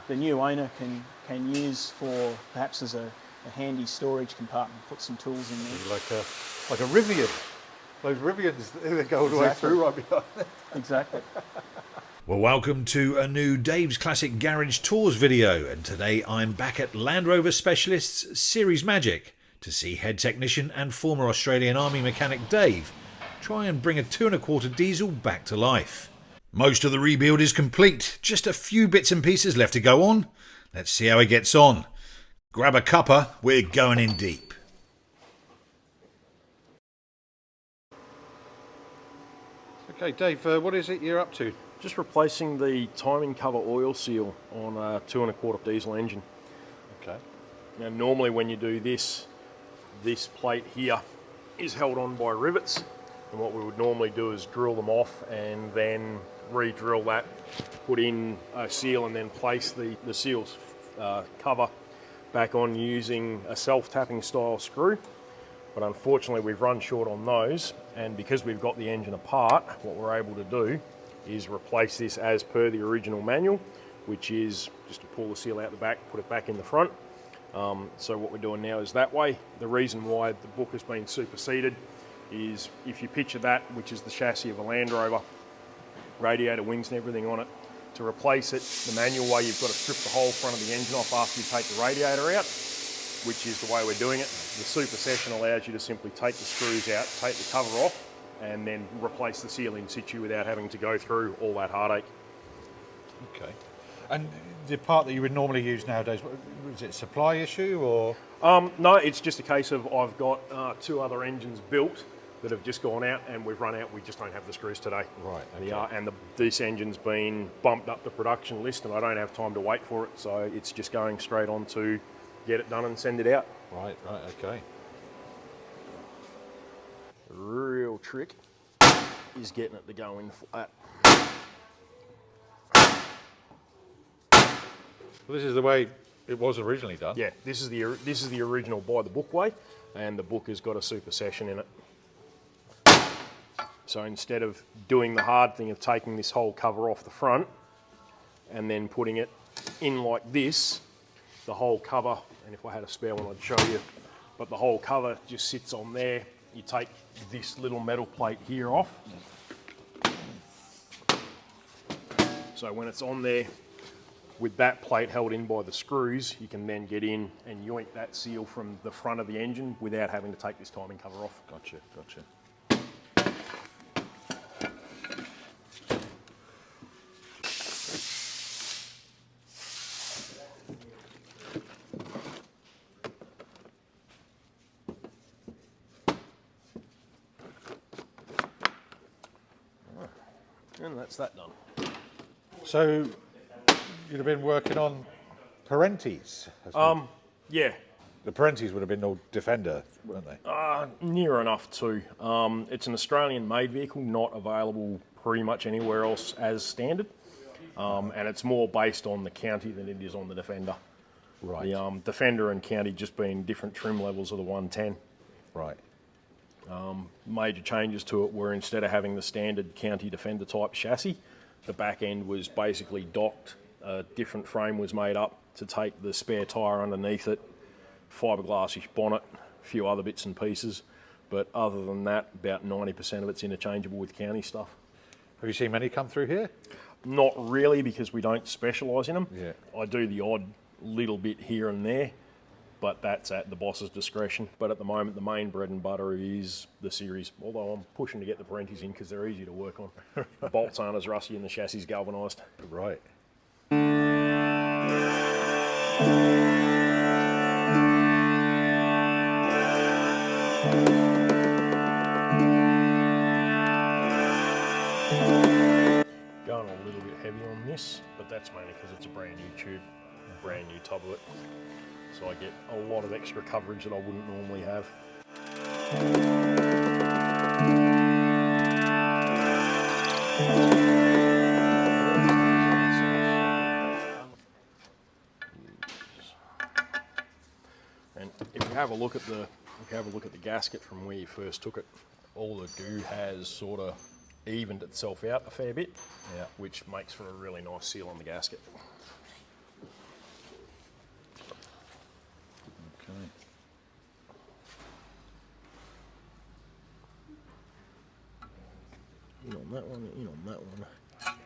the new owner can use for perhaps as a handy storage compartment, put some tools in there. Like a Rivian. Those Rivians, they go all the way through right behind there. Exactly. Well, welcome to a new Dave's Classic Garage Tours video, and today I'm back at Land Rover Specialists Series Magic to see head technician and former Australian Army mechanic Dave try and bring a 2 1/4 diesel back to life. Most of the rebuild is complete, just a few bits and pieces left to go on. Let's see how he gets on. Grab a cuppa, we're going in deep. Okay, Dave, what is it you're up to? Just replacing the timing cover oil seal on a 2 1/4 diesel engine. Okay. Now normally when you do this plate here is held on by rivets, and what we would normally do is drill them off and then re-drill that, put in a seal and then place the seal's cover back on using a self-tapping style screw. But unfortunately we've run short on those, and because we've got the engine apart, what we're able to do is replace this as per the original manual, which is just to pull the seal out the back, put it back in the front. So what we're doing now is that way. The reason why the book has been superseded is if you picture that, which is the chassis of a Land Rover, radiator wings and everything on it, to replace it the manual way, you've got to strip the whole front of the engine off after you take the radiator out, which is the way we're doing it. The supersession allows you to simply take the screws out, take the cover off, and then replace the seal in situ without having to go through all that heartache. Okay. And the part that you would normally use nowadays, is it a supply issue or? No, it's just a case of I've got 2 other engines built that have just gone out and we've run out. We just don't have the screws today. Right. Okay. This engine's been bumped up the production list and I don't have time to wait for it, so it's just going straight on to get it done and send it out. Right, okay. The real trick is getting it to go in flat. Well, this is the way it was originally done. Yeah, this is the original by the book way, and the book has got a supersession in it. So instead of doing the hard thing of taking this whole cover off the front and then putting it in like this, the whole cover, and if I had a spare one I'd show you, but the whole cover just sits on there. You take this little metal plate here off. So when it's on there, with that plate held in by the screws, you can then get in and yoink that seal from the front of the engine without having to take this timing cover off. Gotcha. And that's that done. So you'd have been working on Perenties? Yeah. The Perenties would have been all Defender, weren't they? Near enough too. It's an Australian-made vehicle, not available pretty much anywhere else as standard, and it's more based on the County than it is on the Defender. Right. The Defender and County just being different trim levels of the 110. Right. Major changes to it were instead of having the standard County Defender type chassis, the back end was basically docked. A different frame was made up to take the spare tyre underneath it, fiberglassish bonnet, a few other bits and pieces. But other than that, about 90% of it's interchangeable with County stuff. Have you seen many come through here? Not really, because we don't specialise in them. Yeah. I do the odd little bit here and there, but that's at the boss's discretion. But at the moment, the main bread and butter is the series, although I'm pushing to get the Perenties in because they're easy to work on. The bolts aren't as rusty and the chassis is galvanised. Right. Going a little bit heavy on this, but that's mainly because it's a brand new tube, brand new tub of it. So I get a lot of extra coverage that I wouldn't normally have. And if you have a look at the gasket from where you first took it, all the goo has sort of evened itself out a fair bit, which makes for a really nice seal on the gasket. that one, in on that one.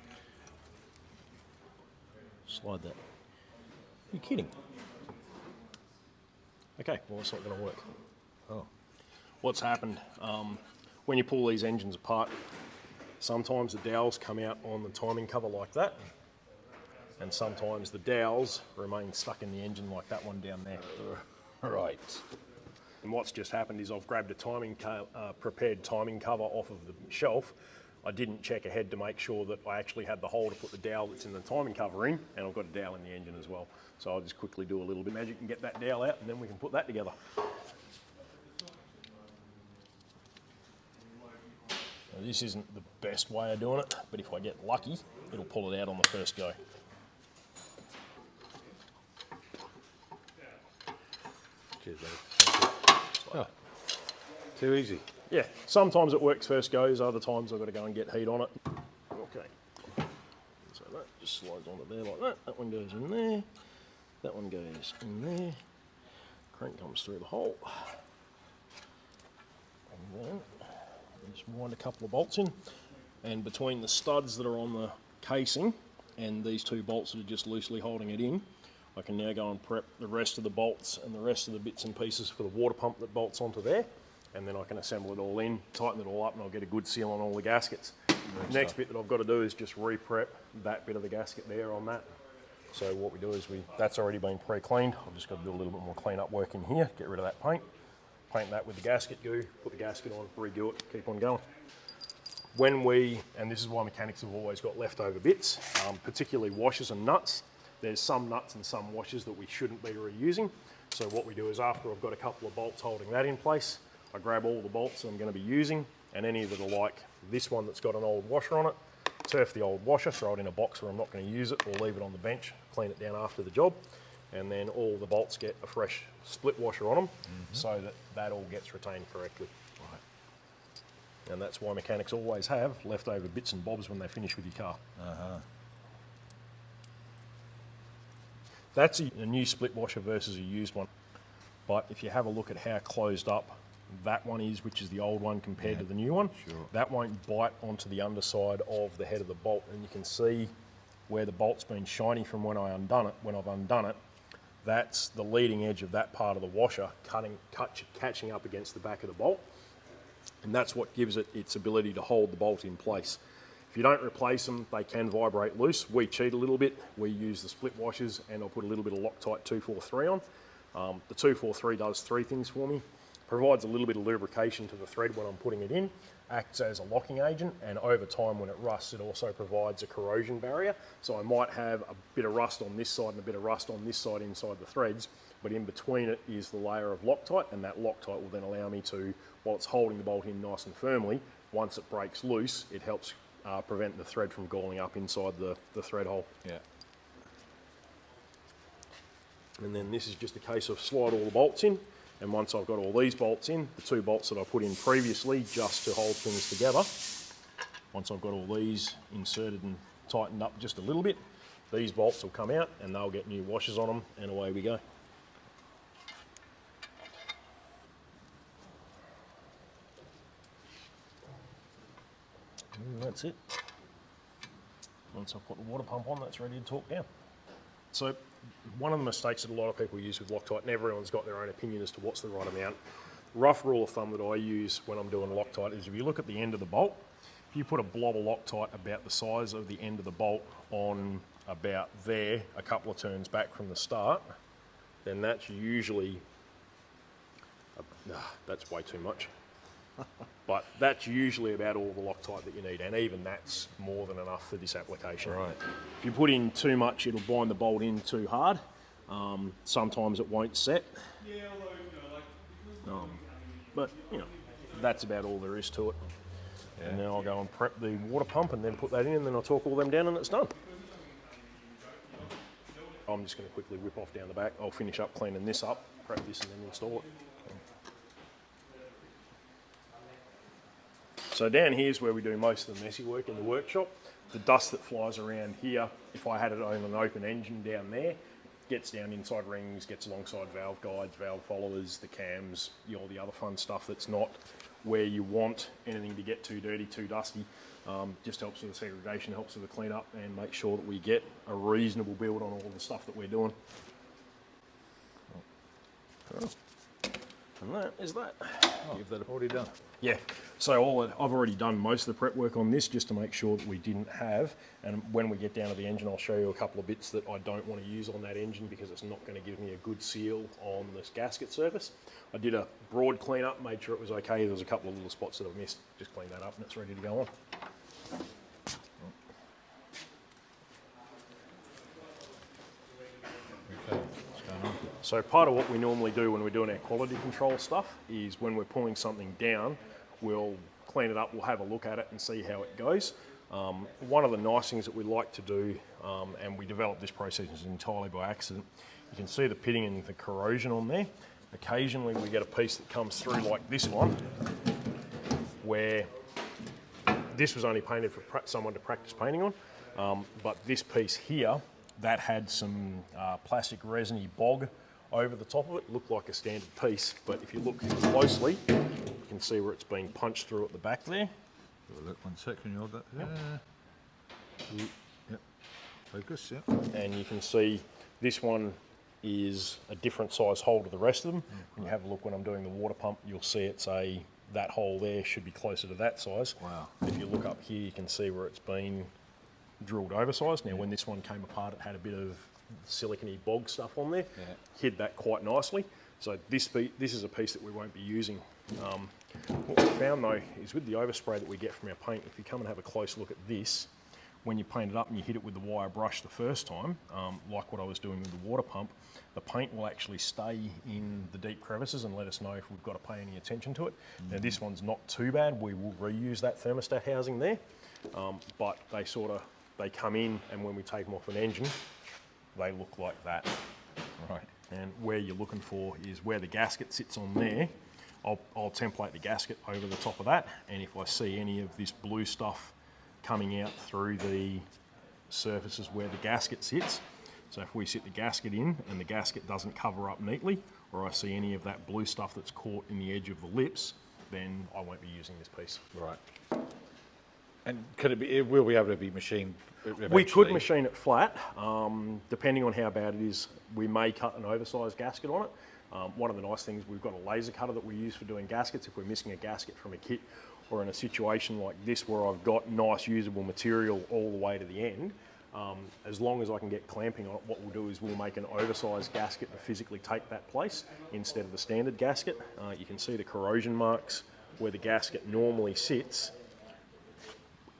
Slide that. Are you kidding? Okay, well it's not going to work. Oh. What's happened, when you pull these engines apart, sometimes the dowels come out on the timing cover like that, and sometimes the dowels remain stuck in the engine like that one down there. Right. And what's just happened is I've grabbed a prepared timing cover off of the shelf. I didn't check ahead to make sure that I actually had the hole to put the dowel that's in the timing cover in, and I've got a dowel in the engine as well. So I'll just quickly do a little bit of magic and get that dowel out, and then we can put that together. Now, this isn't the best way of doing it, but if I get lucky, it'll pull it out on the first go. Cheers, oh. Too easy. Yeah, sometimes it works first goes, other times I've got to go and get heat on it. Okay, so that just slides onto there like that. That one goes in there, that one goes in there. Crank comes through the hole. And then just wind a couple of bolts in. And between the studs that are on the casing and these two bolts that are just loosely holding it in, I can now go and prep the rest of the bolts and the rest of the bits and pieces for the water pump that bolts onto there. And then I can assemble it all in, tighten it all up, and I'll get a good seal on all the gaskets. The next bit that I've got to do is just re-prep that bit of the gasket there on that. So what we do is that's already been pre-cleaned. I've just got to do a little bit more clean-up work in here, get rid of that paint that with the gasket goo, put the gasket on, redo it, keep on going. And this is why mechanics have always got leftover bits, particularly washers and nuts. There's some nuts and some washers that we shouldn't be reusing. So what we do is after I've got a couple of bolts holding that in place, I grab all the bolts I'm going to be using, and any that are like this one that's got an old washer on it, turf the old washer, throw it in a box where I'm not going to use it, or leave it on the bench, clean it down after the job, and then all the bolts get a fresh split washer on them, so that all gets retained correctly. Right. And that's why mechanics always have leftover bits and bobs when they finish with your car. That's a new split washer versus a used one. But if you have a look at how closed up that one is, which is the old one compared to the new one, that won't bite onto the underside of the head of the bolt. And you can see where the bolt's been shiny from when I've undone it. That's the leading edge of that part of the washer catching up against the back of the bolt. And that's what gives it its ability to hold the bolt in place. If you don't replace them, they can vibrate loose. We cheat a little bit. We use the split washers, and I'll put a little bit of Loctite 243 on. The 243 does three things for me. Provides a little bit of lubrication to the thread when I'm putting it in, acts as a locking agent, and over time when it rusts, it also provides a corrosion barrier. So I might have a bit of rust on this side and a bit of rust on this side inside the threads, but in between it is the layer of Loctite, and that Loctite will then allow me to, while it's holding the bolt in nice and firmly, once it breaks loose, it helps prevent the thread from galling up inside the thread hole. Yeah. And then this is just a case of slide all the bolts in, and once I've got all these bolts in, the two bolts that I put in previously just to hold things together, once I've got all these inserted and tightened up just a little bit, these bolts will come out and they'll get new washers on them, and away we go. And that's it. Once I've put the water pump on, that's ready to torque down. So one of the mistakes that a lot of people use with Loctite, and everyone's got their own opinion as to what's the right amount. Rough rule of thumb that I use when I'm doing Loctite is if you look at the end of the bolt, if you put a blob of Loctite about the size of the end of the bolt on about there, a couple of turns back from the start, then that's usually, that's way too much. But that's usually about all the Loctite that you need, and even that's more than enough for this application. Right. If you put in too much, it'll bind the bolt in too hard. Sometimes it won't set. But, you know, that's about all there is to it. Yeah. And then I'll go and prep the water pump and then put that in, and then I'll torque all them down and it's done. I'm just going to quickly whip off down the back. I'll finish up cleaning this up, prep this and then install it. So down here is where we do most of the messy work in the workshop. The dust that flies around here, if I had it on an open engine down there, gets down inside rings, gets alongside valve guides, valve followers, the cams, all the other fun stuff that's not where you want anything to get too dirty, too dusty. Just helps with the segregation, helps with the cleanup, and make sure that we get a reasonable build on all the stuff that we're doing. And that is that. You've that already done. Yeah, so I've already done most of the prep work on this just to make sure that we didn't have, and when we get down to the engine I'll show you a couple of bits that I don't want to use on that engine because it's not going to give me a good seal on this gasket surface. I did a broad clean-up, made sure it was okay. There was a couple of little spots that I've missed, just cleaned that up and it's ready to go on. Okay, what's going on? So part of what we normally do when we're doing our quality control stuff is when we're pulling something down, we'll clean it up, we'll have a look at it and see how it goes. One of the nice things that we like to do, and we developed this process entirely by accident, you can see the pitting and the corrosion on there. Occasionally we get a piece that comes through like this one, where this was only painted for someone to practice painting on, but this piece here, that had some plastic resiny bog over the top of it. Looked like a standard piece, but if you look closely, you can see where it's been punched through at the back there. Have a look, 1 sec, can you hold that? Yeah. Yep. Focus, yeah. And you can see this one is a different size hole to the rest of them. When you have a look when I'm doing the water pump, you'll see it's that hole there should be closer to that size. Wow. If you look up here, you can see where it's been drilled oversized. Now when this one came apart, it had a bit of silicone bog stuff on there, hid that quite nicely. So this is a piece that we won't be using. What we found though is with the overspray that we get from our paint, if you come and have a close look at this, when you paint it up and you hit it with the wire brush the first time, like what I was doing with the water pump, the paint will actually stay in the deep crevices and let us know if we've got to pay any attention to it. Now this one's not too bad, we will reuse that thermostat housing there, but they come in and when we take them off an engine, they look like that. Right. And where you're looking for is where the gasket sits on there. I'll template the gasket over the top of that, and if I see any of this blue stuff coming out through the surfaces where the gasket sits, so if we sit the gasket in and the gasket doesn't cover up neatly, or I see any of that blue stuff that's caught in the edge of the lips, then I won't be using this piece. Right. And it will be able to be machined eventually? We could machine it flat, depending on how bad it is. We may cut an oversized gasket on it. One of the nice things, we've got a laser cutter that we use for doing gaskets. If we're missing a gasket from a kit, or in a situation like this where I've got nice usable material all the way to the end, as long as I can get clamping on it, what we'll do is we'll make an oversized gasket to physically take that place instead of the standard gasket. You can see the corrosion marks where the gasket normally sits.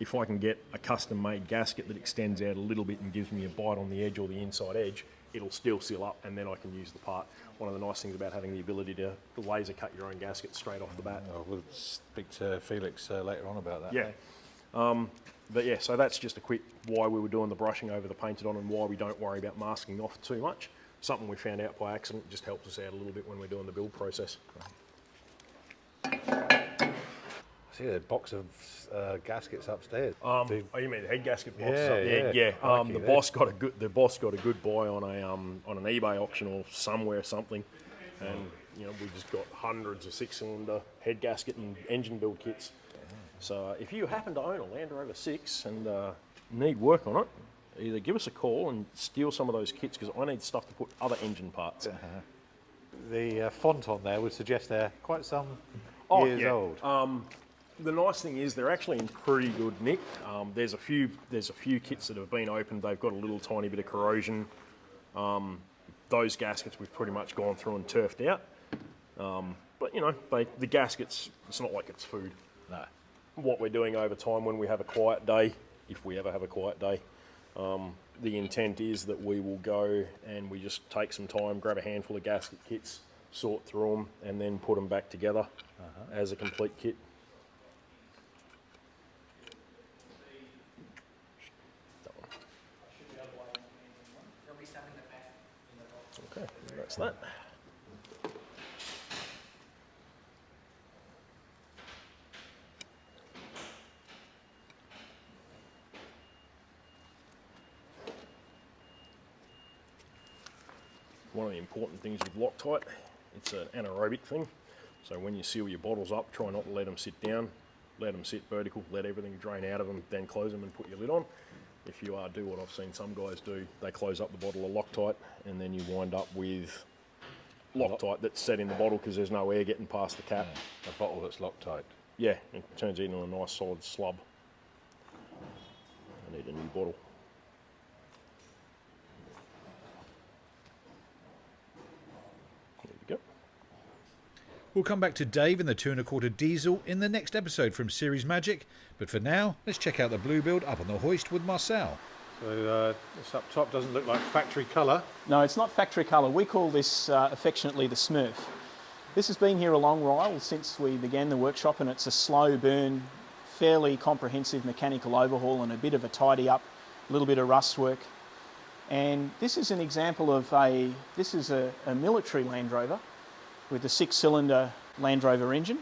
If I can get a custom-made gasket that extends out a little bit and gives me a bite on the edge or the inside edge, it'll still seal up and then I can use the part. One of the nice things about having the ability to laser cut your own gasket straight off the bat. We'll speak to Felix later on about that. Yeah. But yeah, so that's just a quick why we were doing the brushing over the painted on and why we don't worry about masking off too much. Something we found out by accident, just helps us out a little bit when we're doing the build process. I see a box of gaskets upstairs. Oh, you mean the head gasket box? Yeah, yeah. The boss got a good buy on an eBay auction or somewhere something, and you know we just got hundreds of 6-cylinder head gasket and engine build kits. So if you happen to own a Land Rover 6 and need work on it, either give us a call and steal some of those kits because I need stuff to put other engine parts. The font on there would suggest they're quite some years old. The nice thing is they're actually in pretty good nick. There's a few kits that have been opened. They've got a little tiny bit of corrosion. Those gaskets we've pretty much gone through and turfed out. But you know, the gaskets, it's not like it's food. No. What we're doing over time when we have a quiet day, if we ever have a quiet day, the intent is that we will go and we just take some time, grab a handful of gasket kits, sort through them, and then put them back together as a complete kit. Okay, that's that. One of the important things with Loctite, it's an anaerobic thing. So when you seal your bottles up, try not to let them sit down. let them sit vertical, let everything drain out of them, then close them and put your lid on. If you do what I've seen some guys do, they close up the bottle of Loctite and then you wind up with Loctite that's set in the bottle because there's no air getting past the cap. A bottle that's Loctite. Yeah, it turns it into a nice solid slub. I need a new bottle. There we go. We'll come back to Dave in the 2 1/4 diesel in the next episode from Series Magic, but for now, let's check out the blue build up on the hoist with Marcel. So this up top doesn't look like factory colour. No, it's not factory colour. We call this affectionately the Smurf. This has been here a long while since we began the workshop, and it's a slow burn, fairly comprehensive mechanical overhaul and a bit of a tidy up, a little bit of rust work. And this is an example of a military Land Rover with a 6-cylinder Land Rover engine.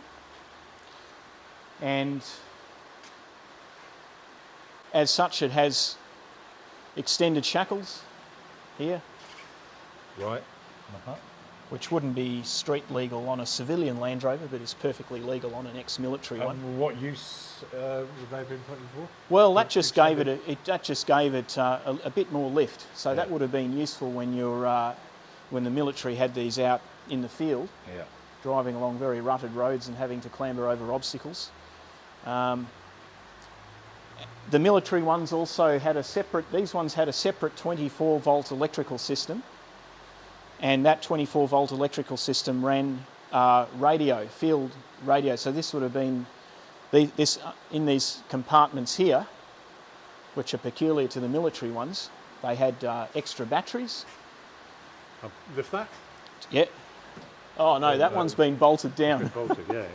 And as such, it has extended shackles here, Right. which wouldn't be street legal on a civilian Land Rover, but is perfectly legal on an ex-military one. What use would they have been putting for? Well, that just gave it a bit more lift. So that would have been useful when when the military had these out in the field, Yeah. driving along very rutted roads and having to clamber over obstacles. The military ones also had these ones had a separate 24-volt electrical system, and that 24-volt electrical system ran field radio. So this would have been in these compartments here, which are peculiar to the military ones. They had extra batteries. Lift that? Yeah. Oh no, that one's been bolted down. Bolted, yeah.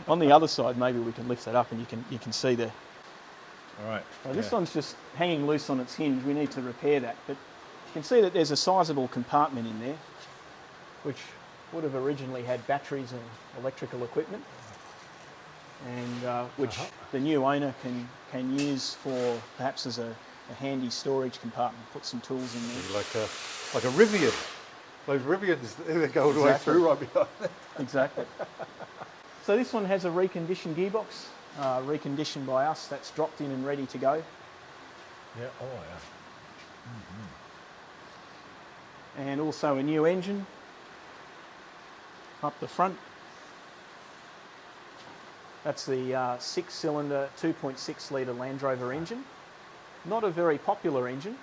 On the other side, maybe we can lift that up and you can see the. All right. Well, this one's just hanging loose on its hinge. We need to repair that, but you can see that there's a sizable compartment in there, which would have originally had batteries and electrical equipment, and which the new owner can use for perhaps as a handy storage compartment. Put some tools in there. Like a Rivian. Those Rivians, they go all the way through right behind there. Exactly. So this one has a reconditioned gearbox, reconditioned by us. That's dropped in and ready to go. Yeah, oh yeah. And also a new engine up the front. That's the 6-cylinder 2.6 litre Land Rover engine. Not a very popular engine.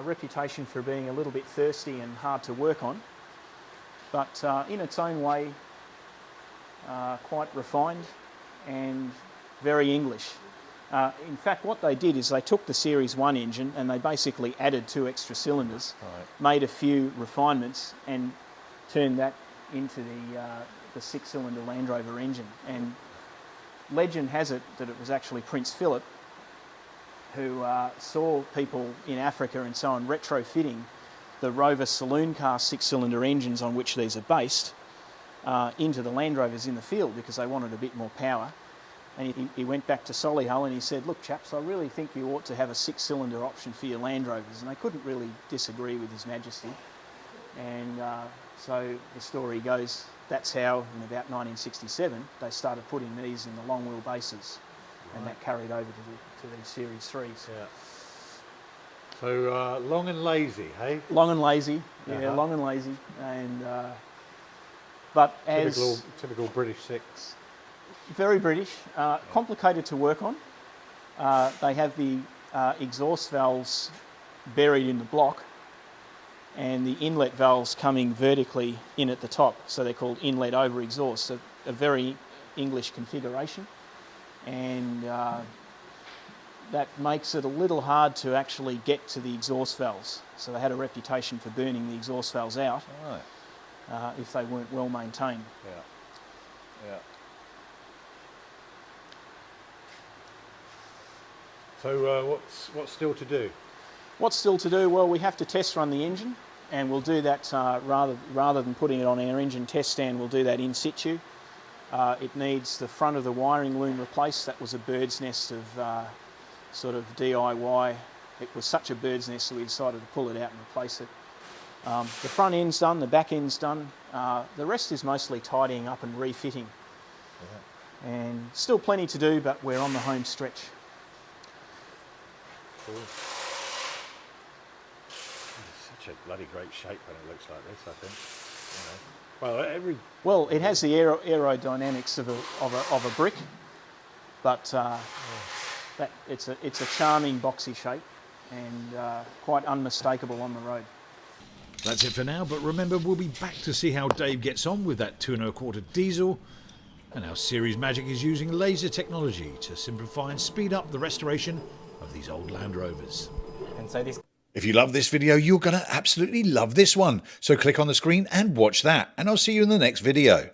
Reputation for being a little bit thirsty and hard to work on, but in its own way quite refined and very English. In fact, what they did is they took the Series 1 engine and they basically added 2 extra cylinders, made a few refinements and turned that into the 6-cylinder Land Rover engine. And legend has it that it was actually Prince Philip who saw people in Africa and so on retrofitting the Rover saloon car 6-cylinder engines on which these are based into the Land Rovers in the field because they wanted a bit more power. And he went back to Solihull and he said, look chaps, I really think you ought to have a 6-cylinder option for your Land Rovers. And they couldn't really disagree with His Majesty. And so the story goes, that's how in about 1967 they started putting these in the long wheel bases. And that carried over to these Series 3s. Yeah. So long and lazy, hey? Long and lazy, yeah, long and lazy. And but typical British 6. Very British, complicated to work on. They have the exhaust valves buried in the block, and the inlet valves coming vertically in at the top. So they're called inlet over exhaust. So a very English configuration. And that makes it a little hard to actually get to the exhaust valves. So they had a reputation for burning the exhaust valves out if they weren't well maintained. Yeah. So what's still to do? What's still to do? Well, we have to test run the engine, and we'll do that rather than putting it on our engine test stand, we'll do that in situ. It needs the front of the wiring loom replaced. That was a bird's nest of sort of DIY. It was such a bird's nest that we decided to pull it out and replace it. The front end's done, the back end's done. The rest is mostly tidying up and refitting. And still plenty to do, but we're on the home stretch. Cool. It's such a bloody great shape when it looks like this, I think. You know. Well, it has the aerodynamics of a brick, but it's a charming boxy shape and quite unmistakable on the road. That's it for now, but remember, we'll be back to see how Dave gets on with that 2 1/4 diesel, and how Series Magic is using laser technology to simplify and speed up the restoration of these old Land Rovers. And so this. If you love this video, you're going to absolutely love this one. So click on the screen and watch that, and I'll see you in the next video.